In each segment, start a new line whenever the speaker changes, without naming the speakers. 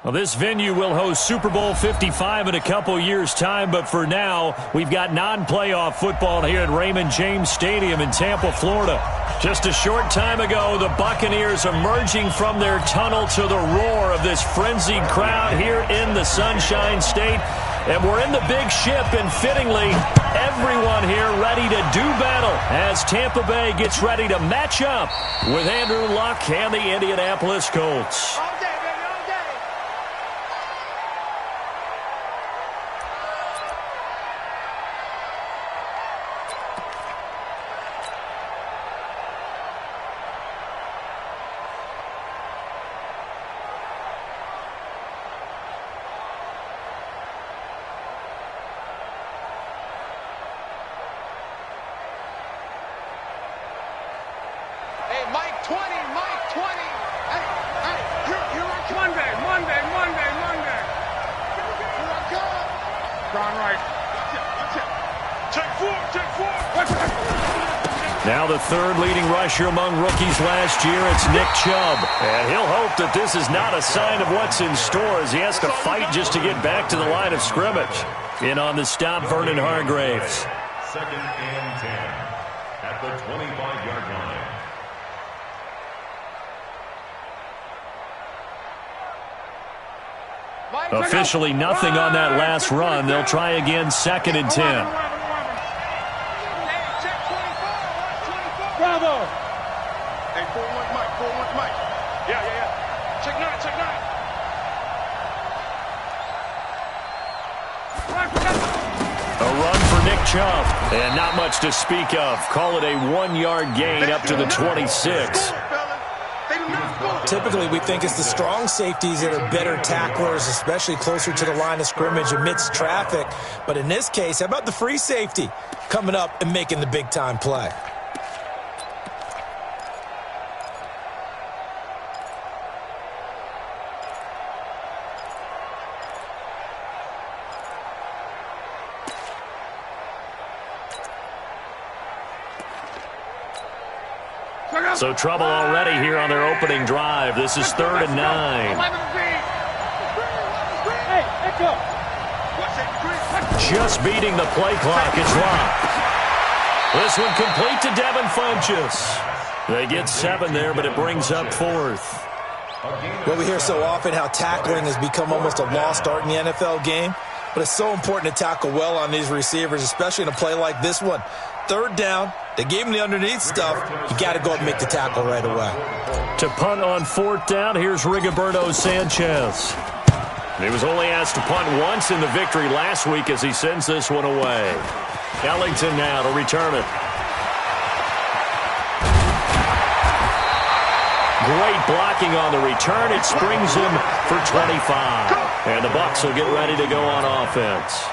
Well, this venue will host Super Bowl 55 in a couple years' time, but for now, we've got non-playoff football here at Raymond James Stadium in Tampa, Florida. Just a short time ago, the Buccaneers emerging from their tunnel to the roar of this frenzied crowd here in the Sunshine State. And we're in the big ship, and fittingly, everyone here ready to do battle as Tampa Bay gets ready to match up with Andrew Luck and the Indianapolis Colts. Now the third leading rusher among rookies last year, it's Nick Chubb. And he'll hope that this is not a sign of what's in store as he has to fight just to get back to the line of scrimmage. In on the stop, Vernon Hargraves.
2nd and 10 at the 25-yard line.
Officially nothing on that last run. They'll try again, 2nd and 10.
Bravo! Hey, 4-1 Mike, 4-1 Mike. Yeah. Check 9, check 9.
A run for Nick Chubb. And not much to speak of. Call it a 1-yard gain up to the 26.
Typically, we think it's the strong safeties that are better tacklers, especially closer to the line of scrimmage amidst traffic. But in this case, how about the free safety coming up and making the big-time play?
So trouble already here on their opening drive. This is 3rd and 9. Just beating the play clock. It's locked. This one complete to Devin Funchess. They get 7 there, but it brings up 4th.
Well, we hear so often how tackling has become almost a lost art in the NFL game. But it's so important to tackle well on these receivers, especially in a play like this one. 3rd down, they gave him the underneath stuff. You got to go up and make the tackle right away.
To punt on 4th down, here's Rigoberto Sanchez. He was only asked to punt once in the victory last week as he sends this one away. Ellington now to return it. Great blocking on the return. It springs him for 25. And the Bucs will get ready to go on offense.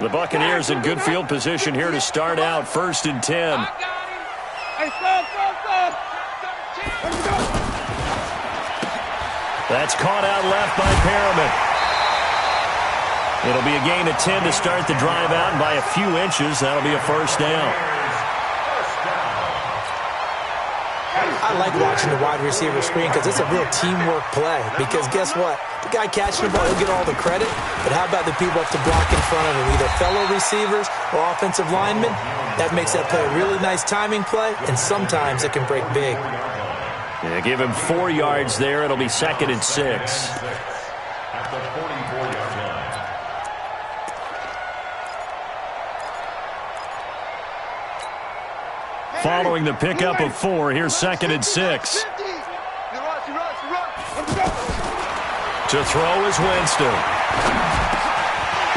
The Buccaneers in good field position here to start out, 1st and 10. That's caught out left by Perriman. It'll be a gain of 10 to start the drive out, and by a few inches, that'll be a 1st down.
I like watching the wide receiver screen because it's a real teamwork play. Because guess what? The guy catching the ball, he'll get all the credit. But how about the people up to block in front of him, either fellow receivers or offensive linemen? That makes that play a really nice timing play, and sometimes it can break big.
Yeah, give him 4 yards there. It'll be 2nd and 6.
At the 44-yard line.
Following the pickup of 4, here's 2nd and 6. To throw is Winston.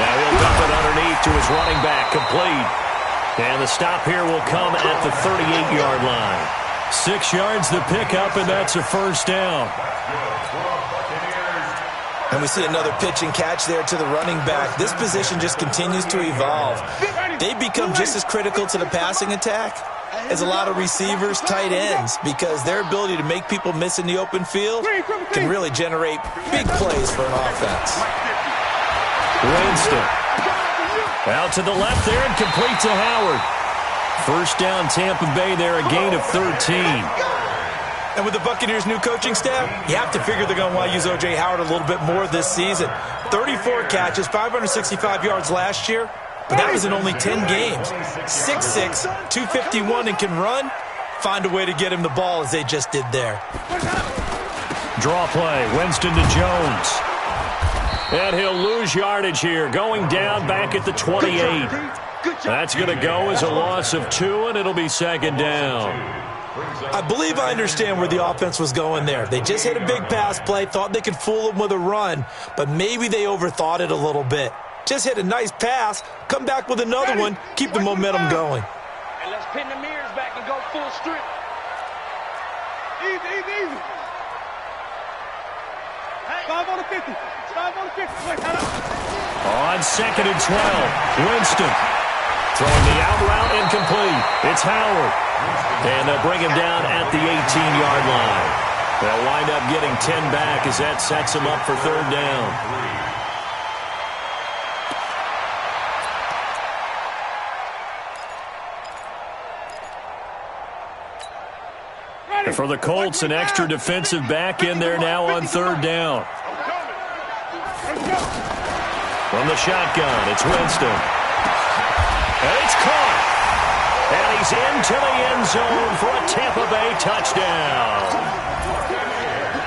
Now he'll dump it underneath to his running back, complete. And the stop here will come at the 38-yard line. 6 yards the pickup, and that's a first down.
And we see another pitch and catch there to the running back. This position just continues to evolve. They become just as critical to the passing attack as a lot of receivers, tight ends, because their ability to make people miss in the open field can really generate big plays for an offense.
Winston. Out to the left there and complete to Howard. First down Tampa Bay there, a gain of 13.
And with the Buccaneers' new coaching staff, you have to figure they're going to want to use O.J. Howard a little bit more this season. 34 catches, 565 yards last year, but that was in only 10 games. 6'6", 251, and can run. Find a way to get him the ball as they just did there.
Draw play, Winston to Jones. And he'll lose yardage here, going down back at the 28. That's going to go as a loss of 2, and it'll be second down.
I believe I understand where the offense was going there. They just hit a big pass play, thought they could fool them with a run, but maybe they overthought it a little bit. Just hit a nice pass, come back with another one, keep the momentum going.
And let's pin the mirrors back and go full strip. Easy, easy, easy. 5 on the 50. 5 on the 50.
On second and 12, Winston. Throwing the out route incomplete. It's Howard. And they'll bring him down at the 18-yard line. They'll wind up getting 10 back as that sets him up for third down. And for the Colts, an extra defensive back in there now on third down. From the shotgun, it's Winston. And it's caught. And he's into the end zone for a Tampa Bay touchdown.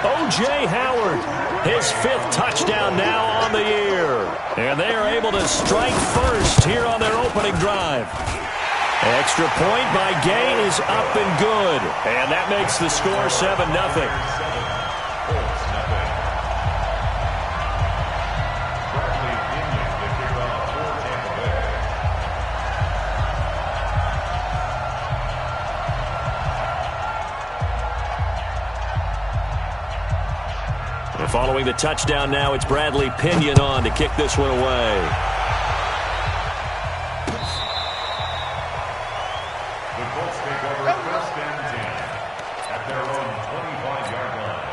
O.J. Howard, his 5th touchdown now on the year. And they are able to strike first here on their opening drive. Extra point by Gay is up and good. And that makes the score 7-0. Following the touchdown now, it's Bradley Pinion on to kick this one away.
The Colts take over first and 10 at their own 25-yard line.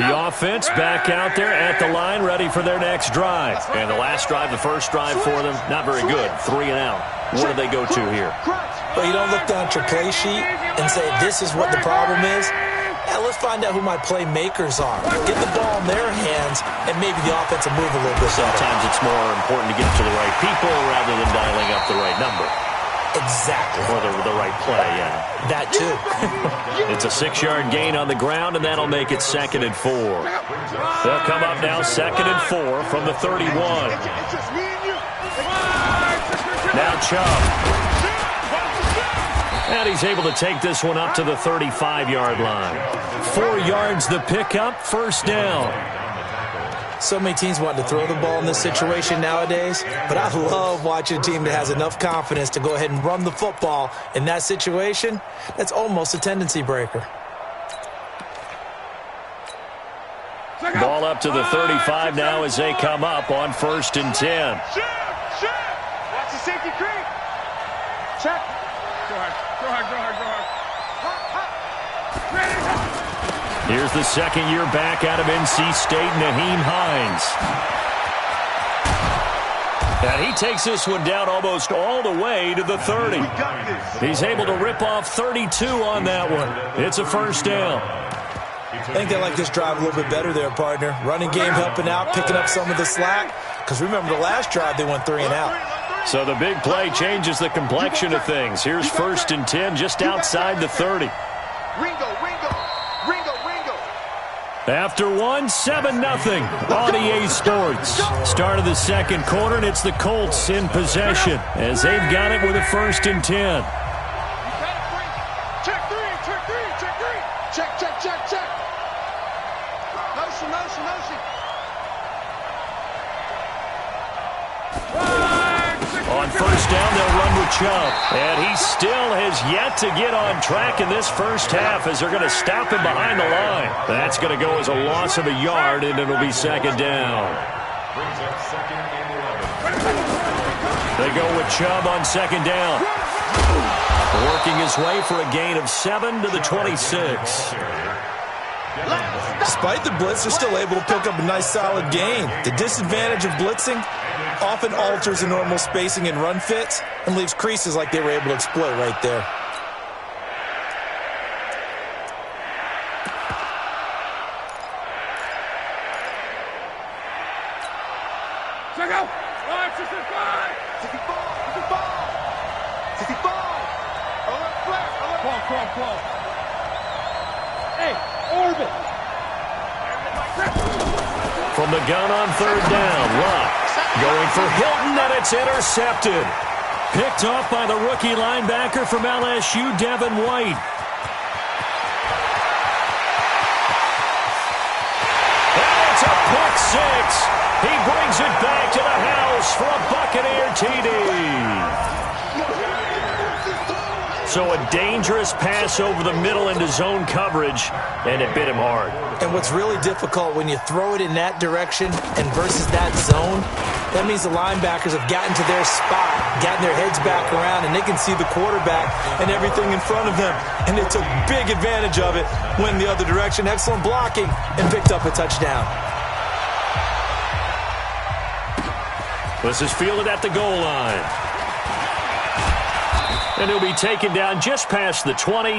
The offense back out there at the line, ready for their next drive. And the last drive, the first drive for them, not very good. 3 and out. What do they go to here?
Well, you don't look down at your play sheet and say, this is what the problem is. Yeah, let's find out who my playmakers are. Get the ball in their hands, and maybe the offense will move a little bit better.
Sometimes it's more important to get to the right people rather than dialing up the right number.
Exactly.
Or the right play, yeah.
That too.
It's a 6-yard gain on the ground, and that'll make it 2nd and 4. They'll come up now 2nd and 4 from the 31. Now Chubb. And he's able to take this one up to the 35-yard line. 4 yards the pickup, first down.
So many teams want to throw the ball in this situation nowadays, but I love watching a team that has enough confidence to go ahead and run the football in that situation. That's almost a tendency breaker.
Ball up to the 35 now as they come up on 1st and 10.
Watch the safety creep. Check. Go hard.
Here's the second-year back out of NC State, Naheem Hines. And he takes this one down almost all the way to the 30. He's able to rip off 32 on that one. It's a first down.
I think they like this drive a little bit better there, partner. Running game helping out, picking up some of the slack. Because remember, the last drive they went 3 and out.
So the big play changes the complexion of things. Here's 1st and 10 just outside the 30.
Ringo.
After 7-0 on EA Sports. Start of the second quarter, and it's the Colts in possession as they've got it with a 1st and 10.
Check three. Check. Motion.
On first down, they'll run with Chubb. And he still has yet to get on track in this first half as they're going to stop him behind the line. That's going to go as a loss of a yard, and it'll be second down.
Brings up second and 11.
They go with Chubb on second down. Working his way for a gain of 7 to the 26.
Despite the blitz, they're still able to pick up a nice solid gain. The disadvantage of blitzing often alters the normal spacing and run fits and leaves creases like they were able to exploit right there.
Check out! 65! 65! Call. Hey, Orbit!
From the gun on third down, Luck going for Hilton, and it's intercepted. Picked off by the rookie linebacker from LSU, Devin White. And it's a pick six. He brings it back to the house for a Buccaneer TD. So a dangerous pass over the middle into zone coverage, and it bit him hard.
And what's really difficult when you throw it in that direction and versus that zone, that means the linebackers have gotten to their spot, gotten their heads back around, and they can see the quarterback and everything in front of them. And they took big advantage of it, went the other direction, excellent blocking, and picked up a touchdown.
This is fielded at the goal line. And he'll be taken down just past the 20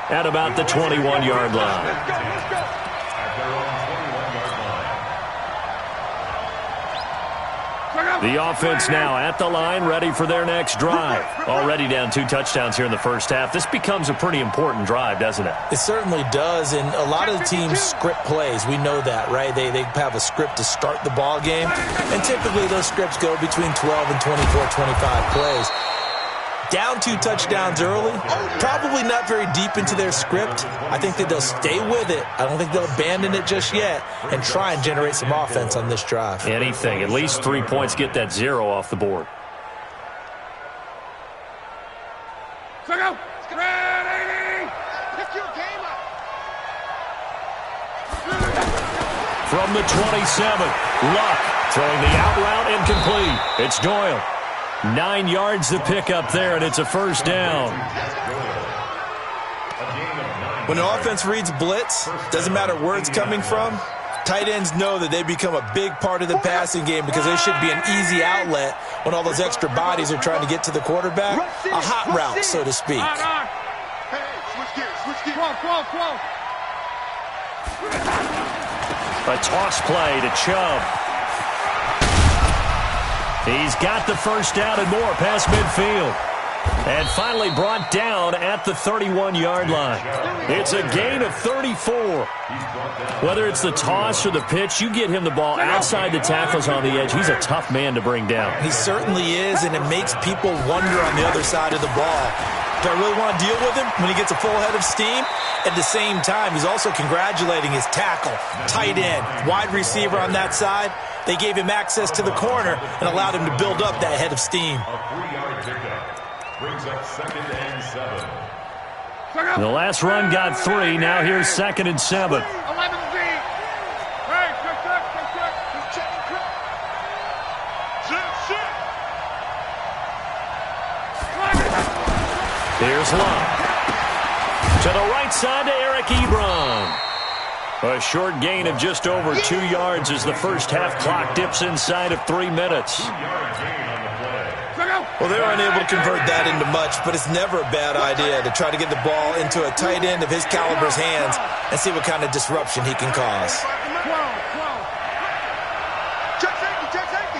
at about the 21-yard line.
At their own 21-yard line.
The offense now at the line, ready for their next drive. Already down 2 touchdowns here in the first half. This becomes a pretty important drive, doesn't it?
It certainly does, and a lot of the teams script plays. We know that, right? They have a script to start the ball game, and typically those scripts go between 12 and 24, 25 plays. Down 2 touchdowns early, probably not very deep into their script. I think that they'll stay with it. I don't think they'll abandon it just yet and try and generate some offense on this drive.
Anything. At least 3 points, get that 0 off the board.
Check out! Ready!
Pick your game up!
From the 27, Luck throwing the out route incomplete. It's Doyle. 9 yards to pick up there, and it's a first down.
When the offense reads blitz, doesn't matter where it's coming from, tight ends know that they become a big part of the passing game because they should be an easy outlet when all those extra bodies are trying to get to the quarterback. A hot route, so to speak.
Hey, switch gears.
Quo.
A toss play to Chubb. He's got the first down and more past midfield. And finally brought down at the 31-yard line. It's a gain of 34. Whether it's the toss or the pitch, you get him the ball outside the tackles on the edge. He's a tough man to bring down.
He certainly is, and it makes people wonder on the other side of the ball. Do I really want to deal with him when he gets a full head of steam? At the same time, he's also congratulating his tackle, tight end, wide receiver on that side. They gave him access to the corner and allowed him to build up that head of steam.
A 3-yard pickup brings up second and 7.
The last run got 3. Now here's second and 7.
11 deep. Hey, check. Shit.
Here's Luck. To the right side to Eric Ebron. A short gain of just over 2 yards as the first half clock dips inside of 3 minutes.
2-yard gain on the play.
Well, they were unable to convert that into much, but it's never a bad idea to try to get the ball into a tight end of his caliber's hands and see what kind of disruption he can cause.
Check safety!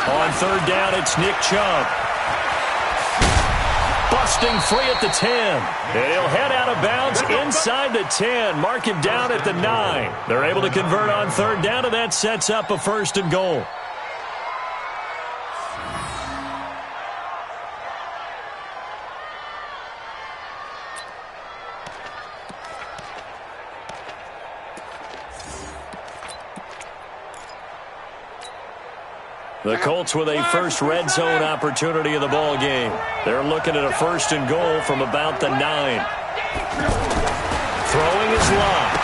On third down, it's Nick Chubb. Busting free at the 10. And he'll head out of bounds inside the 10. Mark him down at the 9. They're able to convert on third down, and that sets up a first and goal. The Colts with a first red zone opportunity of the ball game. They're looking at a 1st and goal from about the 9. Throwing is Locke.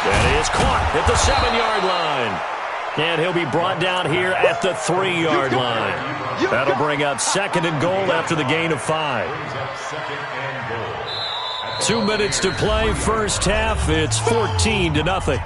That is caught at the 7-yard line. And he'll be brought down here at the 3-yard line. That'll bring up 2nd and goal after the gain of 5. 2 minutes to play, first half. It's 14-0.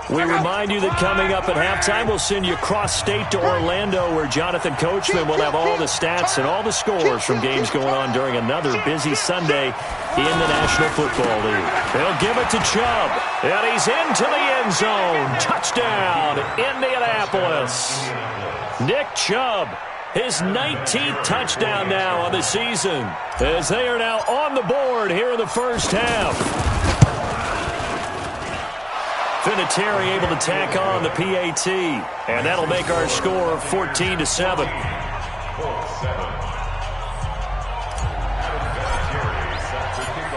We remind you that coming up at halftime, we'll send you cross-state to Orlando, where Jonathan Coachman will have all the stats and all the scores from games going on during another busy Sunday in the National Football League. They'll give it to Chubb, and he's into the end zone. Touchdown, Indianapolis. Nick Chubb, his 19th touchdown now on the season, as they are now on the board here in the first half. Vinatieri able to tack on the PAT, and that'll make our score 14-7.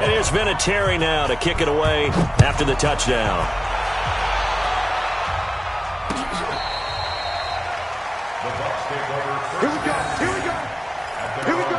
And here's Vinatieri now to kick it away after the touchdown.
Here we go. Here we go. Here we go.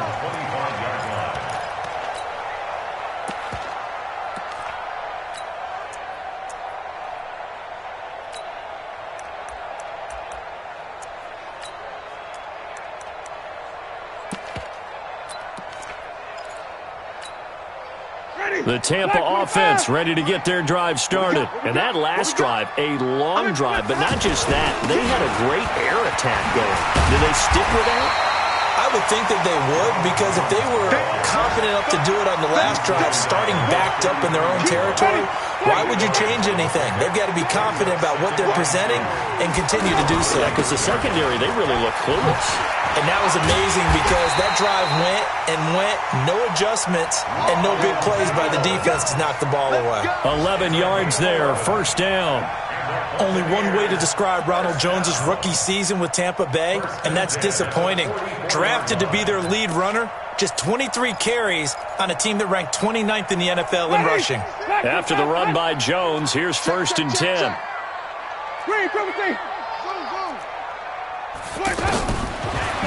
The Tampa offense ready to get their drive started. And that last drive, a long drive, but not just that. They had a great air attack going. Did they stick with that?
I would think that they would, because if they were confident enough to do it on the last drive, starting backed up in their own territory, why would you change anything? They've got to be confident about what they're presenting and continue to do so.
Yeah, because the secondary, they really look clueless.
And that was amazing because that drive went and went, no adjustments, and no big plays by the defense to knock the ball away.
11 yards there, first down.
Only one way to describe Ronald Jones' rookie season with Tampa Bay, and that's disappointing. Drafted to be their lead runner, just 23 carries on a team that ranked 29th in the NFL in rushing.
After the run by Jones, here's 1st and 10.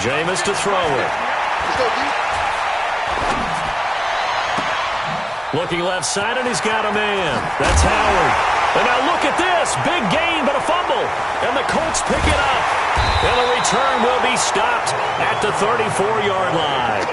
Jameis to throw it. Looking left side, and he's got a man. That's Howard. And now look at this. Big gain, but a fumble. And the Colts pick it up. And the return will be stopped at the 34-yard line.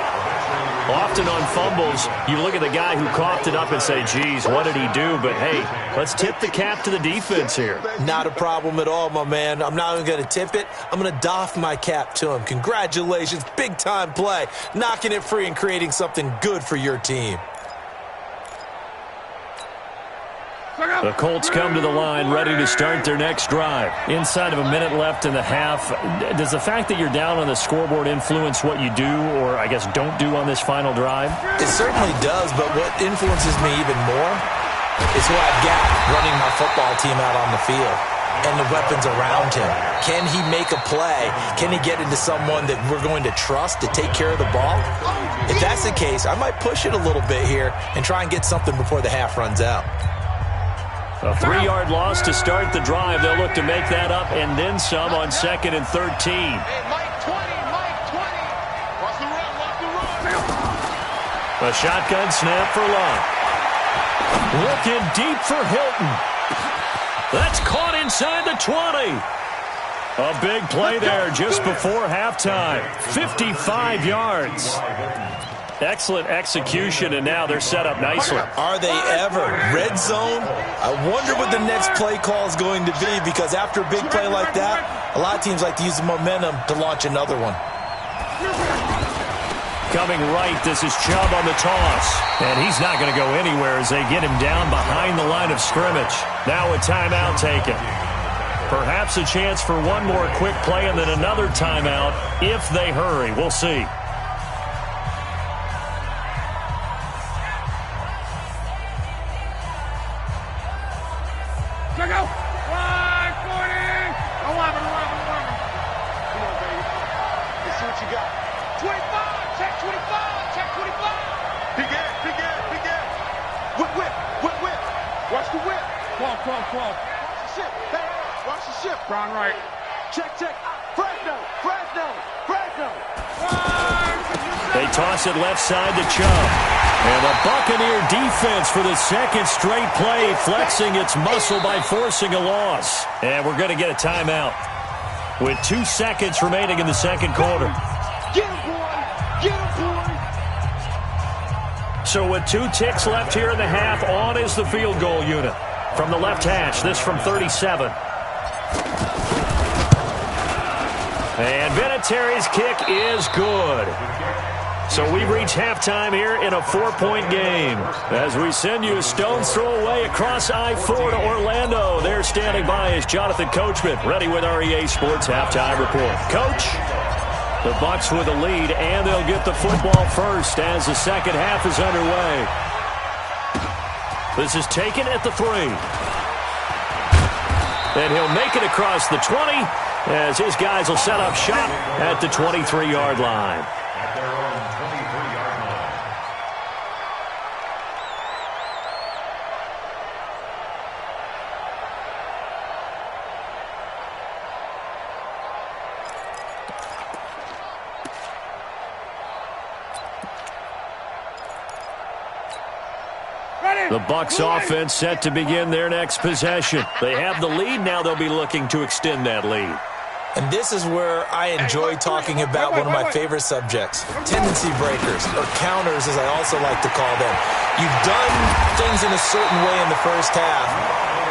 Often on fumbles, you look at the guy who coughed it up and say, geez, what did he do? But, hey, let's tip the cap to the defense here.
Not a problem at all, my man. I'm not even going to tip it. I'm going to doff my cap to him. Congratulations. Big-time play. Knocking it free and creating something good for your team.
The Colts come to the line ready to start their next drive. Inside of a minute left in the half, does the fact that you're down on the scoreboard influence what you do, or I guess don't do on this final drive?
It certainly does, but what influences me even more is who I've got running my football team out on the field and the weapons around him. Can he make a play? Can he get into someone that we're going to trust to take care of the ball? If that's the case, I might push it a little bit here and try and get something before the half runs out.
A 3-yard loss to start the drive. They'll look to make that up and then some on 2nd and 13.
Hey, Mike 20, Mike 20. Watch the run, watch the run.
A shotgun snap for Locke. Looking deep for Hilton. That's caught inside the 20. A big play there just before halftime. 55 yards. Excellent execution, and now they're set up nicely.
Are they ever? Red zone? I wonder what the next play call is going to be, because after a big play like that, a lot of teams like to use the momentum to launch another one.
Coming right, this is Chubb on the toss. And he's not going to go anywhere as they get him down behind the line of scrimmage. Now a timeout taken. Perhaps a chance for one more quick play and then another timeout if they hurry. We'll see.
Check out. 140. 11. Come on, baby. Let's see what you got. 25. Check 25. Check 25. Big ass, big ass, big ass. Whip. Watch the whip. Claw. Brown right.
Check, check. Fresno.
They toss it left side to Chubb. And the Buccaneer defense for the second straight play, flexing its muscle by forcing a loss. And we're going to get a timeout with 2 seconds remaining in the second quarter.
Get him, boy. Get him, boy.
So with 2 ticks left here in the half, on is the field goal unit. From the left hash, this from 37. And Vinatieri's kick is good. So we've reached halftime here in a 4-point game. As we send you a stone's throw away across I-4 to Orlando. There standing by is Jonathan Coachman, ready with our EA Sports Halftime Report. Coach, the Bucs with a lead, and they'll get the football first as the second half is underway. This is taken at the 3. And he'll make it across the 20 as his guys will set up shop at the 23-yard line.
At their own 23-yard line.
The Bucs offense set to begin their next possession. They have the lead. Now they'll be looking to extend that lead.
And this is where I enjoy talking about one of my favorite subjects, tendency breakers, or counters as I also like to call them. You've done things in a certain way in the first half,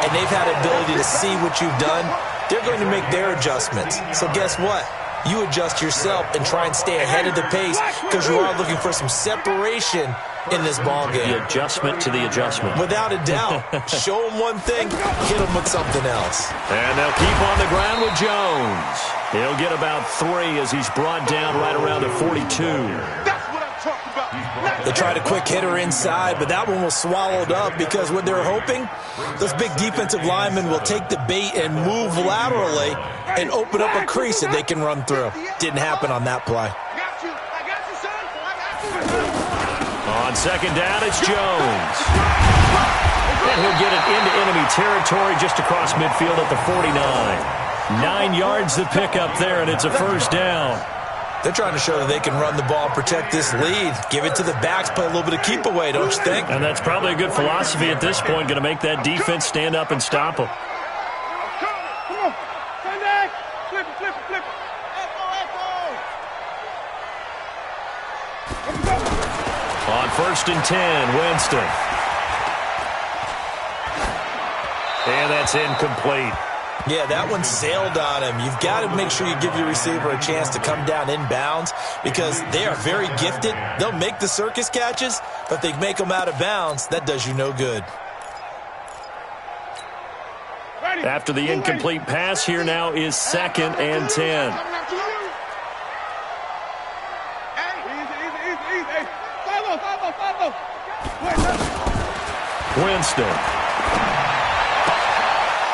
and they've had the ability to see what you've done. They're going to make their adjustments. So guess what? You adjust yourself and try and stay ahead of the pace because you are looking for some separation in this ball game.
The adjustment to the adjustment.
Without a doubt. Show them one thing, hit them with something else.
And they'll keep on the ground with Jones. He'll get about 3 as he's brought down right around the 42.
That's what I'm talking about.
They tried a quick hitter inside, but that one was swallowed up because what they're hoping, those big defensive linemen will take the bait and move laterally and open up a crease that they can run through. Didn't happen on that play.
I got you, son. I got you.
On second down, it's Jones. And he'll get it into enemy territory just across midfield at the 49. 9 yards to pick up there, and it's a first down.
They're trying to show that they can run the ball and protect this lead. Give it to the backs, play a little bit of keep away, don't you think?
And that's probably a good philosophy at this point, going to make that defense stand up and stop them.
Come on. Come back. Flip it.
On first and 10, Winston. And that's incomplete.
Yeah, that one sailed on him. You've got to make sure you give your receiver a chance to come down inbounds because they are very gifted. They'll make the circus catches, but they make them out of bounds. That does you no good.
After the incomplete pass, here now is second and 10. Winston.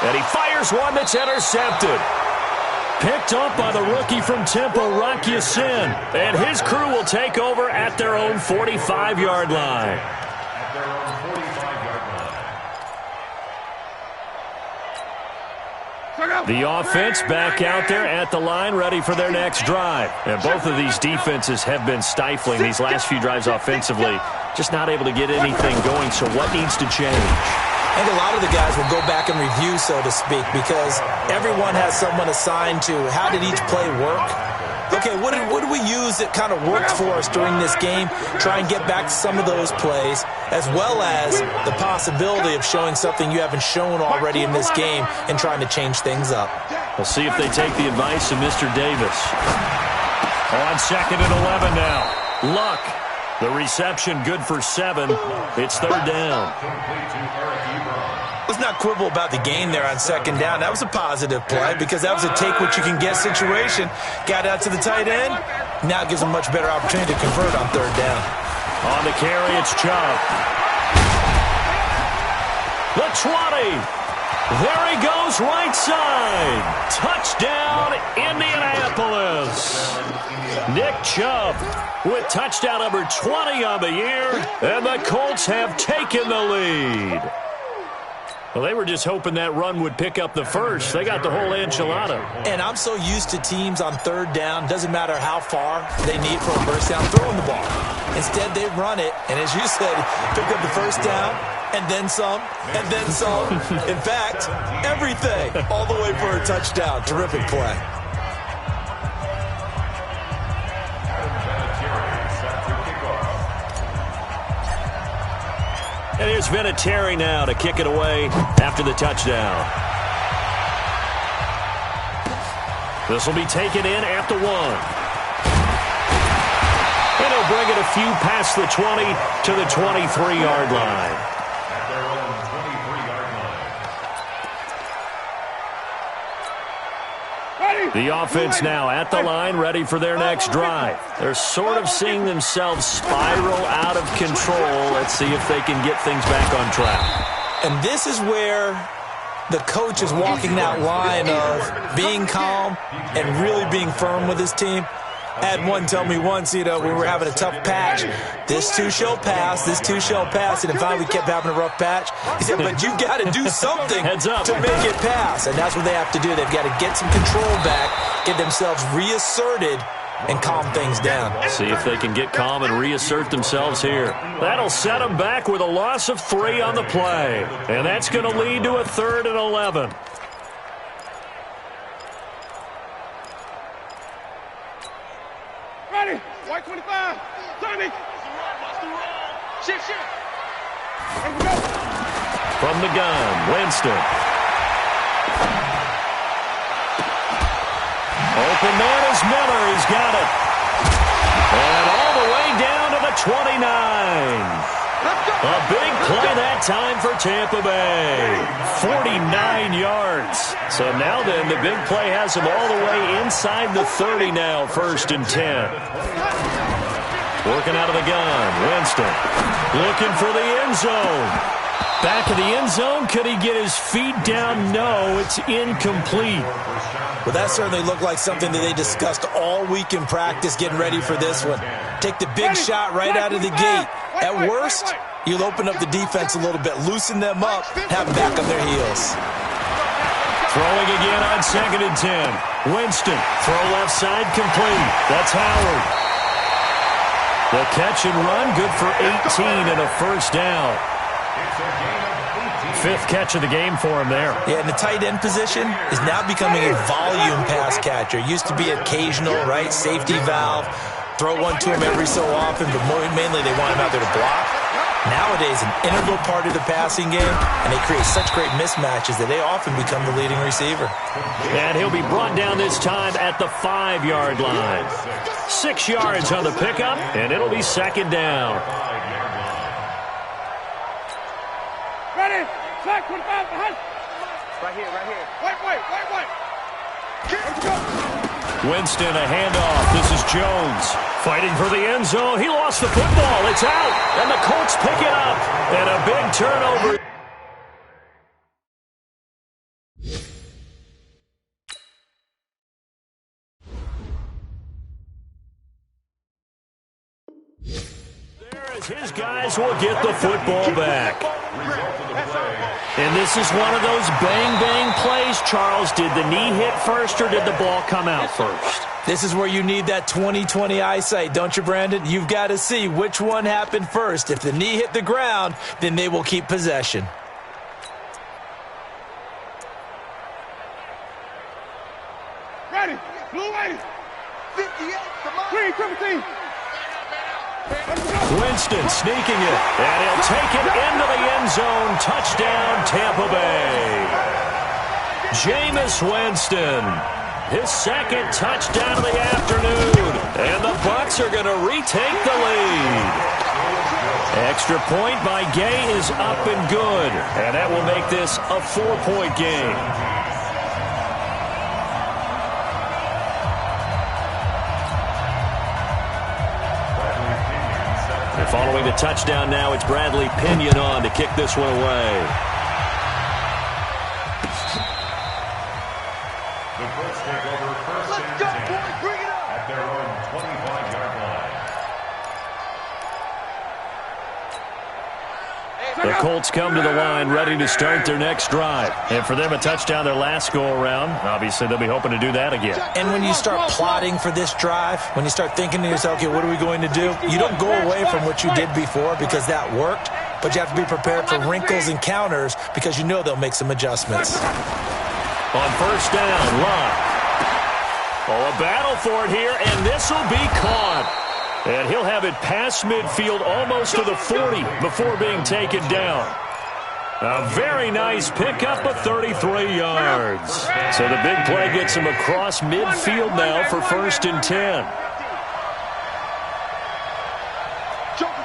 And he fires one that's intercepted. Picked up by the rookie from Temple, Rock Ya-Sin. And his crew will take over at their own 45-yard line.
At their own 45-yard line.
The offense back out there at the line, ready for their next drive. And both of these defenses have been stifling these last few drives offensively. Just not able to get anything going, so what needs to change?
I think a lot of the guys will go back and review, so to speak, because everyone has someone assigned to how did each play work. Okay, what did we use that kind of worked for us during this game? Try and get back to some of those plays, as well as the possibility of showing something you haven't shown already in this game and trying to change things up.
We'll see if they take the advice of Mr. Davis. On second and 11 now. Luck. The reception good for 7. It's third down.
Let's not quibble about the gain there on second down. That was a positive play because that was a take-what-you-can-get situation. Got out to the tight end. Now it gives them a much better opportunity to convert on third down.
On the carry, it's Chubb. The 20. There he goes, right side. Touchdown, Indianapolis. Nick Chubb with touchdown number 20 on the year, and the Colts have taken the lead. Well, they were just hoping that run would pick up the first. They got the whole enchilada.
And I'm so used to teams on third down, doesn't matter how far they need for a first down, throwing the ball. Instead, they run it, and as you said, pick up the first down, and then some, and then some. In fact, everything, all the way for a touchdown. Terrific play.
And here's Vinatieri now to kick it away after the touchdown. This will be taken in at the 1. And he'll bring it a few past the 20 to the 23-yard line.
At their own 23-yard line.
The offense now at the line, ready for their next drive. They're sort of seeing themselves spiral out of control. Let's see if they can get things back on track.
And this is where the coach is walking that line of being calm and really being firm with his team. I had one tell me once, when we were having a tough patch, this too shall pass, this too shall pass, and finally we kept having a rough patch. He said, but you've got to do something to make it pass, and that's what they have to do. They've got to get some control back, get themselves reasserted, and calm things down.
See if they can get calm and reassert themselves here. That'll set them back with a loss of 3 on the play, and that's going to lead to a 3rd and 11.
Ready. White 25. Tommy. Shift. Here we go.
From the gun, Winston. Open man is Miller. He's got it. And all the way down to the 29. A big play that time for Tampa Bay. 49 yards. So now then, the big play has them all the way inside the 30 now, 1st and 10. Working out of the gun, Winston. Looking for the end zone. Back of the end zone. Could he get his feet down? No, it's incomplete.
Well, that certainly looked like something that they discussed all week in practice getting ready for this one. Take the big shot right out of the gate. At worst, you'll open up the defense a little bit, loosen them up, have them back on their heels.
Throwing again on 2nd and 10. Winston, throw left side complete. That's Howard. The catch and run, good for 18 and a 1st down. 5th catch of the game for him there.
Yeah, and the tight end position is now becoming a volume pass catcher. Used to be occasional, right? Safety valve. Throw one to him every so often, but mainly they want him out there to block. Nowadays, an integral part of the passing game, and they create such great mismatches that they often become the leading receiver.
And he'll be brought down this time at the 5-yard line. 6 yards on the pickup, and it'll be 2nd down.
Ready. Flag 25 behind. Right here. Wait. Let's go.
Winston, a handoff. This is Jones fighting for the end zone. He lost the football. It's out, and the Colts pick it up. And a big turnover. There as his guys will get the football back. And this is one of those bang-bang plays, Charles. Did the knee hit first or did the ball come out first?
This is where you need that 20/20 eyesight, don't you, Brandon? You've got to see which one happened first. If the knee hit the ground, then they will keep possession.
Ready. Blue 80. 58. Come on. Green 17.
Winston sneaking it, and he'll take it into the end zone. Touchdown, Tampa Bay. Jameis Winston, his 2nd touchdown of the afternoon, and the Bucs are going to retake the lead. Extra point by Gay is up and good, and that will make this a 4-point game. Following the touchdown now, it's Bradley Pinion on to kick this one away.
The Colts take over 1st and 10
Bring it up.
at their own 25-yard line.
The Colts come to the line ready to start their next drive. And for them, a touchdown their last go-around. Obviously, they'll be hoping to do that again.
And when you start plotting for this drive, when you start thinking to yourself, okay, what are we going to do? You don't go away from what you did before because that worked, but you have to be prepared for wrinkles and counters because you know they'll make some adjustments.
On first down, Locke. Oh, a battle for it here, and this will be caught. And he'll have it past midfield almost to the 40 before being taken down. A very nice pickup of 33 yards. So the big play gets him across midfield now for first and 10.
Joker.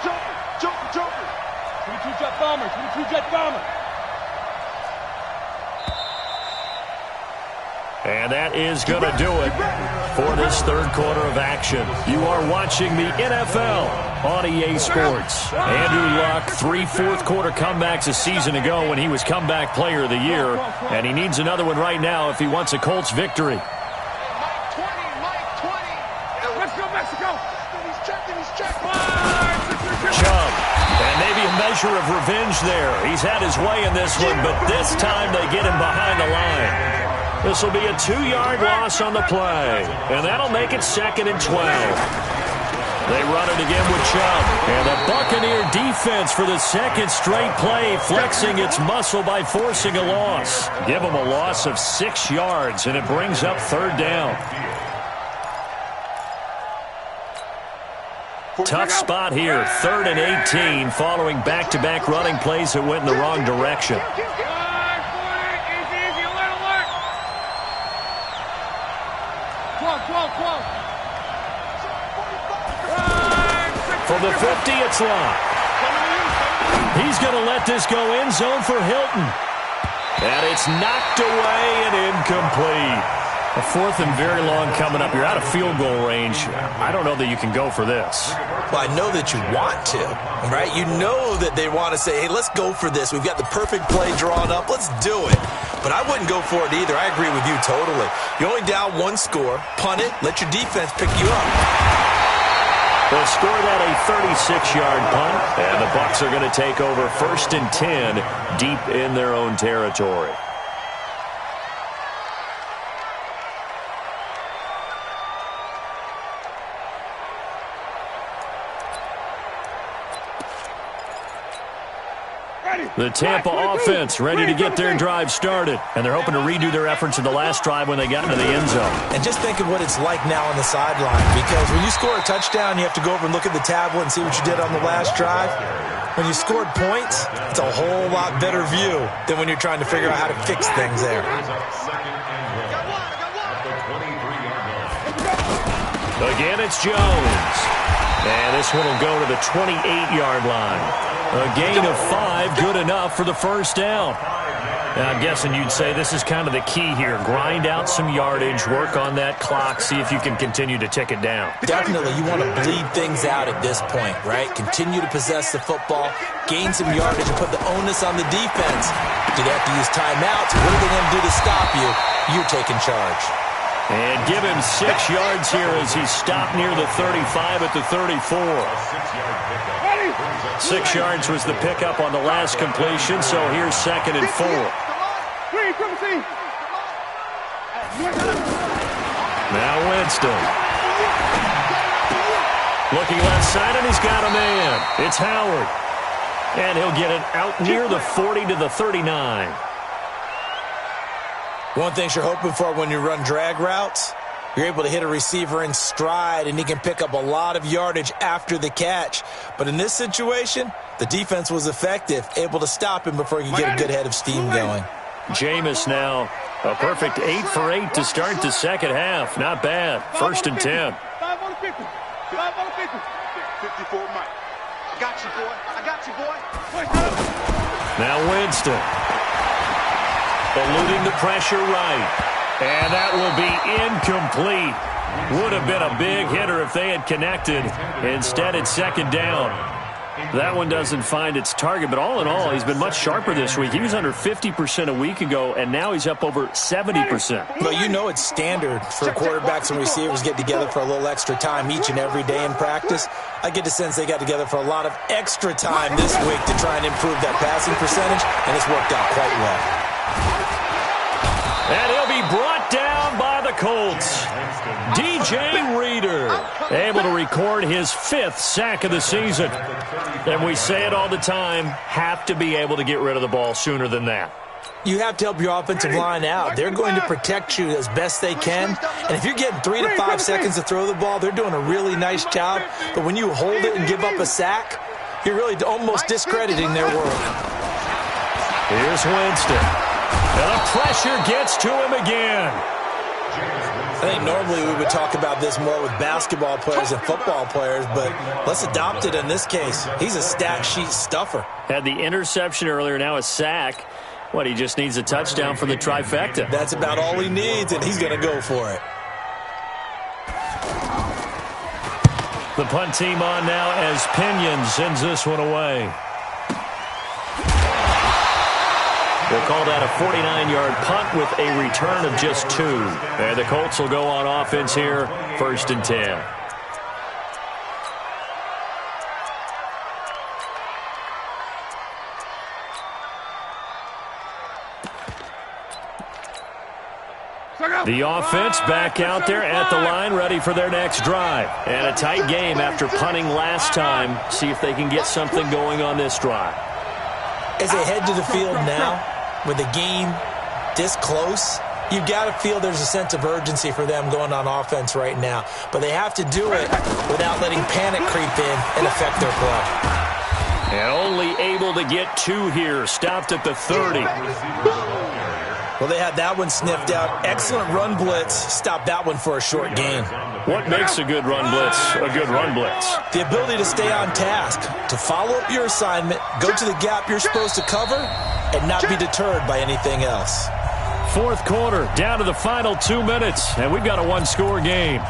22-jet bomber, 22-jet bomber.
And that is going to do it for this third quarter of action. You are watching the NFL on EA Sports. Andrew Luck, 3 fourth-quarter comebacks a season ago when he was comeback player of the year. And he needs another one right now if he wants a Colts victory.
Mike 20. Let's go, Mexico. He's checking.
Chubb. And maybe a measure of revenge there. He's had his way in this one, but this time they get him behind the line. This will be a 2-yard loss on the play, and that'll make it 2nd and 12. They run it again with Chubb, and the Buccaneer defense for the second straight play flexing its muscle by forcing a loss. Give them a loss of 6 yards, and it brings up 3rd down. Tough spot here, 3rd and 18, following back-to-back running plays that went in the wrong direction. From the 50, it's Locke. He's going to let this go end zone for Hilton. And it's knocked away and incomplete. A 4th and very long coming up. You're out of field goal range. I don't know that you can go for this.
Well, I know that you want to, right? You know that they want to say, hey, let's go for this. We've got the perfect play drawn up. Let's do it. But I wouldn't go for it either. I agree with you totally. You're only down 1 score. Punt it. Let your defense pick you up.
They'll score that a 36-yard punt. And the Bucs are going to take over 1st and 10 deep in their own territory. The Tampa offense ready to get their drive started. And they're hoping to redo their efforts in the last drive when they got into the end zone.
And just think of what it's like now on the sideline. Because when you score a touchdown, you have to go over and look at the tablet and see what you did on the last drive. When you scored points, it's a whole lot better view than when you're trying to figure out how to fix things there.
Again, it's Jones. And this one will go to the 28-yard line. A gain of 5, good enough for the first down. Now, I'm guessing you'd say this is kind of the key here. Grind out some yardage, work on that clock, see if you can continue to tick it down.
Definitely, you want to bleed things out at this point, right? Continue to possess the football, gain some yardage, and put the onus on the defense. Do they have to use timeouts? What are they going to do to stop you? You're taking charge.
And give him 6 yards here as he's stopped near the 35 at the 34. 6 yards was the pickup on the last completion, so here's 2nd and 4. Now Winston. Looking left side, and he's got a man. It's Howard. And he'll get it out near the 40 to the 39.
One thing you're hoping for when you run drag routes, you're able to hit a receiver in stride, and he can pick up a lot of yardage after the catch. But in this situation, the defense was effective, able to stop him before he could get a good head of steam going.
Jameis now, a perfect 8 for 8 to start the second half. Not bad. 1st and 10.
5 on the 50. 5 on the 50. 54, Mike. I got you, boy.
Now Winston. Eluding the pressure right. And that will be incomplete. Would have been a big hitter if they had connected. Instead, it's 2nd down. That one doesn't find its target, but all in all, he's been much sharper this week. He was under 50% a week ago, and now he's up over 70%.
Well, you know it's standard for quarterbacks and receivers get together for a little extra time each and every day in practice. I get the sense they got together for a lot of extra time this week to try and improve that passing percentage, and it's worked out quite well.
And he'll be brought down by the Colts. DJ Reader, able to record his 5th sack of the season. And we say it all the time, have to be able to get rid of the ball sooner than that.
You have to help your offensive line out. They're going to protect you as best they can. And if you're getting 3 to 5 seconds to throw the ball, they're doing a really nice job. But when you hold it and give up a sack, you're really almost discrediting their work.
Here's Winston. And the pressure gets to him again.
I think normally we would talk about this more with basketball players and football players, but let's adopt it in this case. He's a stat sheet stuffer.
Had the interception earlier, now a sack. What, he just needs a touchdown for the trifecta.
That's about all he needs, and he's going to go for it.
The punt team on now as Pinion sends this one away. We'll call that a 49-yard punt with a return of just 2. And the Colts will go on offense here, 1st and 10. The offense back out there at the line, ready for their next drive. And a tight game after punting last time. See if they can get something going on this drive.
As they head to the field now, with the game this close, you've got to feel there's a sense of urgency for them going on offense right now. But they have to do it without letting panic creep in and affect their play.
And only able to get 2 here, stopped at the 30.
Well, they had that one sniffed out. Excellent run blitz. Stopped that one for a short gain.
What makes a good run blitz a good run blitz?
The ability to stay on task, to follow up your assignment, go to the gap you're supposed to cover, and not be deterred by anything else.
4th quarter, down to the final 2 minutes, and we've got a 1-score game.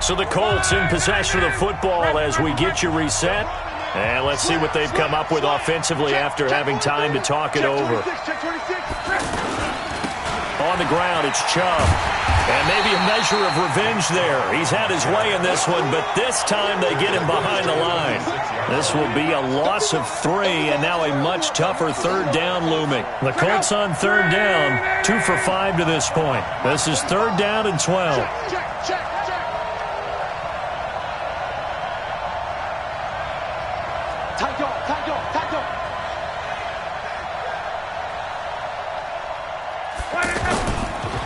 So the Colts in possession of the football as we get you reset. And let's see what they've come up with offensively after having time to talk it over. On the ground, it's Chubb. And maybe a measure of revenge there. He's had his way in this one, but this time they get him behind the line. This will be a loss of 3, and now a much tougher 3rd down looming. The Colts on 3rd down, 2 for 5 to this point. This is 3rd down and 12.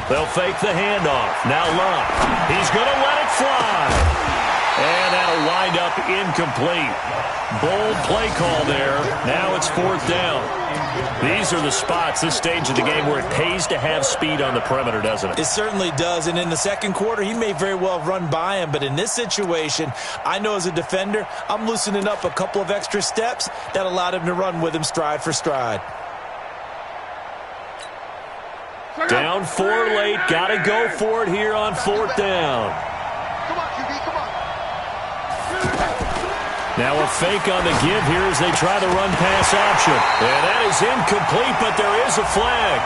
They'll fake the handoff. Now Love. He's going to let it fly. And that'll wind up incomplete. Bold play call there. Now it's 4th down. These are the spots, this stage of the game, where it pays to have speed on the perimeter, doesn't it?
It certainly does. And in the 2nd quarter, he may very well run by him. But in this situation, I know as a defender, I'm loosening up a couple of extra steps that allowed him to run with him stride for stride.
Down 4 late. Got to go for it here on 4th down.
Come on, QB, come on.
Now a fake on the give here as they try the run-pass option. And that is incomplete, but there is a flag.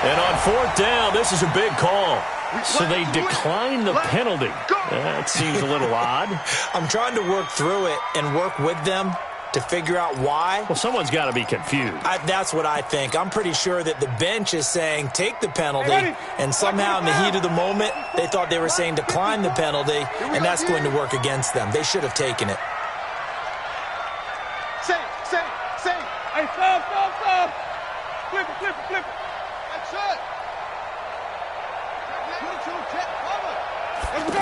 And on 4th down, this is a big call. So they decline the penalty. That seems a little odd.
I'm trying to work through it and work with them to figure out why.
Well, someone's got to be confused.
That's what I think. I'm pretty sure that the bench is saying take the penalty, and somehow in the heat of the moment, they thought they were saying decline the penalty, and that's going to work against them. They should have taken it.
Say. Hey, stop. Flip it. That's it. Let's go.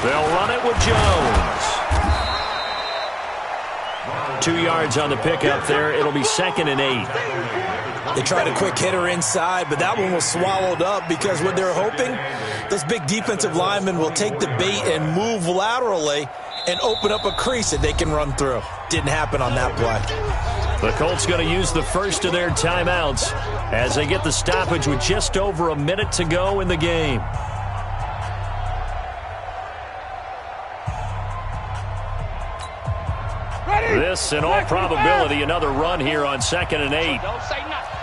They'll run it with Jones. 2 yards on the pickup there. It'll be 2nd and 8.
They tried a quick hitter inside, but that one was swallowed up because what they're hoping, those big defensive linemen will take the bait and move laterally and open up a crease that they can run through. Didn't happen on that play.
The Colts going to use the first of their timeouts as they get the stoppage with just over a minute to go in the game. This, in all probability, another run here on 2nd and 8.
Don't say nothing.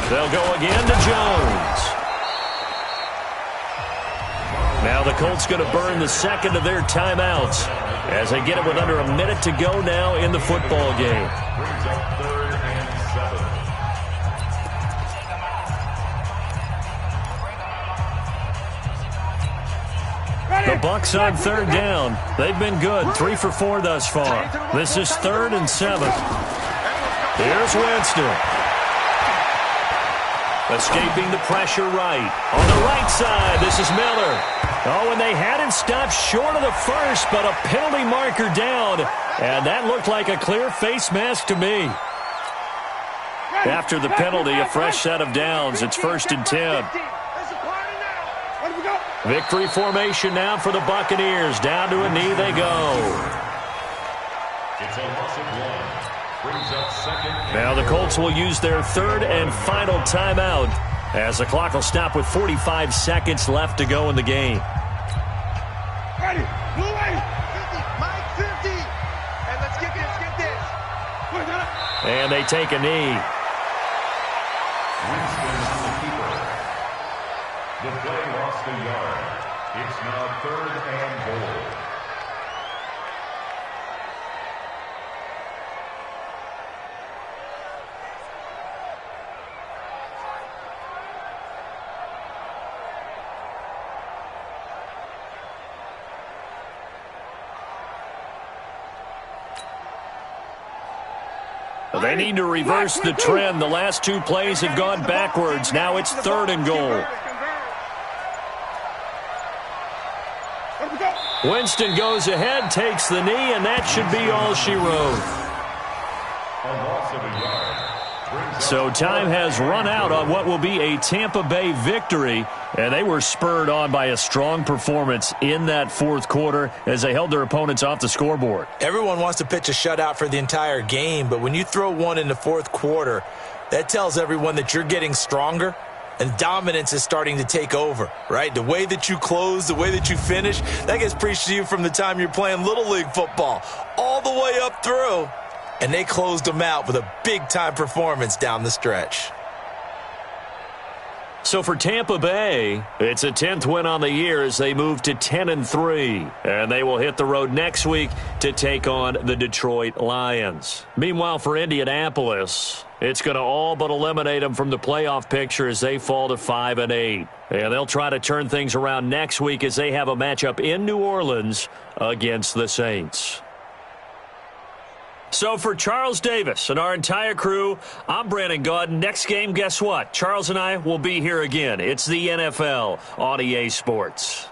They'll go again to Jones. Now the Colts going to burn the second of their timeouts as they get it with under a minute to go now in the football game.
Brings up 3rd and 7.
The Bucs on 3rd down. They've been good, 3 for 4 thus far. This is 3rd and 7. Here's Winston. Escaping the pressure right. On the right side, this is Miller. Oh, and they had him stopped short of the first, but a penalty marker down. And that looked like a clear face mask to me. After the penalty, a fresh set of downs. It's 1st and 10. Victory formation now for the Buccaneers. Down to a knee they go.
It's a loss of 1. Brings up 2nd.
Now the Colts will use their 3rd and final timeout as the clock will stop with 45 seconds left to go in the game.
Ready. Blue 8. 50. Mike 50. And let's get this. Get this.
And they take a knee.
Winston on the keeper. The play lost a yard. It's now 3rd and goal.
They need to reverse the trend. The last 2 plays have gone backwards. Now it's 3rd and goal. Winston goes ahead, takes the knee, and that should be all she wrote.
A loss of a yard.
So time has run out on what will be a Tampa Bay victory, and they were spurred on by a strong performance in that 4th quarter as they held their opponents off the scoreboard.
Everyone wants to pitch a shutout for the entire game, but when you throw one in the 4th quarter, that tells everyone that you're getting stronger and dominance is starting to take over, right? The way that you close, the way that you finish, that gets preached to you from the time you're playing Little League football all the way up through. And they closed them out with a big-time performance down the stretch.
So for Tampa Bay, it's a 10th win on the year as they move to 10-3. And they will hit the road next week to take on the Detroit Lions. Meanwhile, for Indianapolis, it's going to all but eliminate them from the playoff picture as they fall to 5-8. And they'll try to turn things around next week as they have a matchup in New Orleans against the Saints. So for Charles Davis and our entire crew, I'm Brandon Gaudin. Next game, guess what? Charles and I will be here again. It's the NFL on EA Sports.